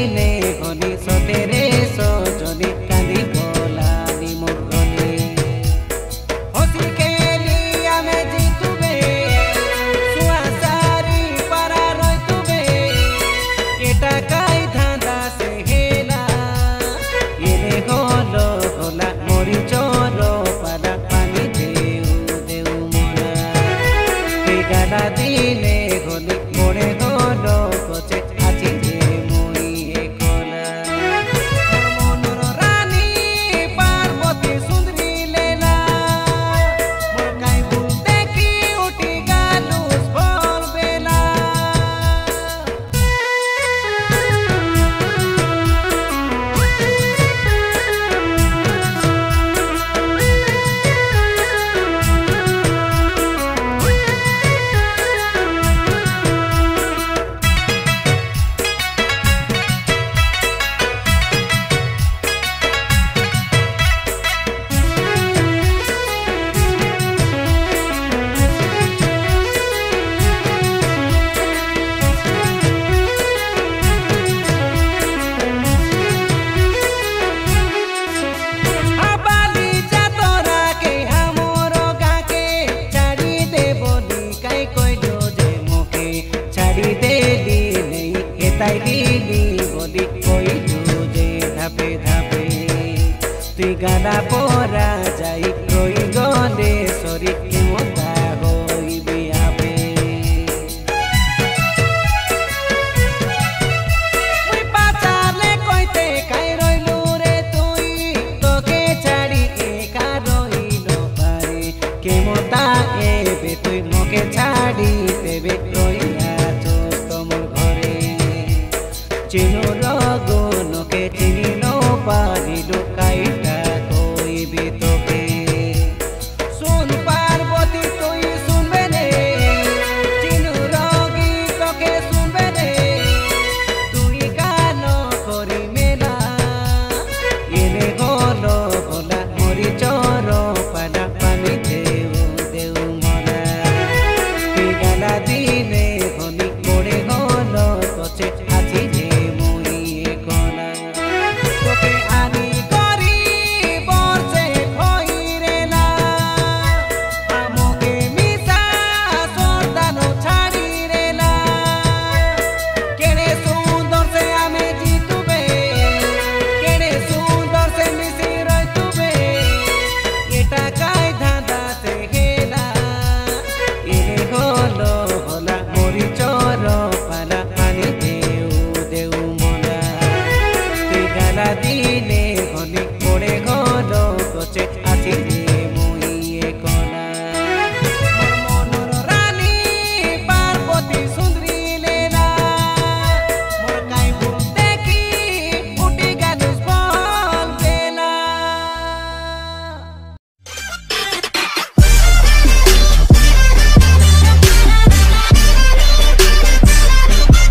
দিনে হলি সতেরে সজনী কান্দি গলানি মরনি হসি খেলি আমি জিতুবে সুয়াসারি পারা রইতুবে এটা কাই ধাঁধা সে হেলা এলে হলো হলা মরি চর পালা পানি দেউ দেউ মরা গালা দিনে হলি মোড়ে হলো কচে আছি যে মই একলা মনর রানী পার্বতী সুন্দরী লেলা মোর কাই ভুল দেখি উঠি গালু ফল বেলা তাই দিলি বলি কইলু যে ধাপে ধাপে তুই গানা পরা যাই রই গলে সরি কেমতা হইবি আবে তুই পাচালে কইতে কাই রইলু রে তুই তোকে ছাড়ি একা রইল পারে কেমতা এবে তুই মোকে ছাড়ি দেবে রইলা চিনো লগনকে চিনিল পারিলো কাইটা কইবি তোকে শুন পার্বতী তুই শুনবে রে চিনু রগি তোকে শুনবে রে তুই গান করি মেলা এলে হলো ভোলা মরি চর পালা পানি দেউ দেউ মরা তুই গালা দিনে হলি মোড়ে হলো কচে আছি যে di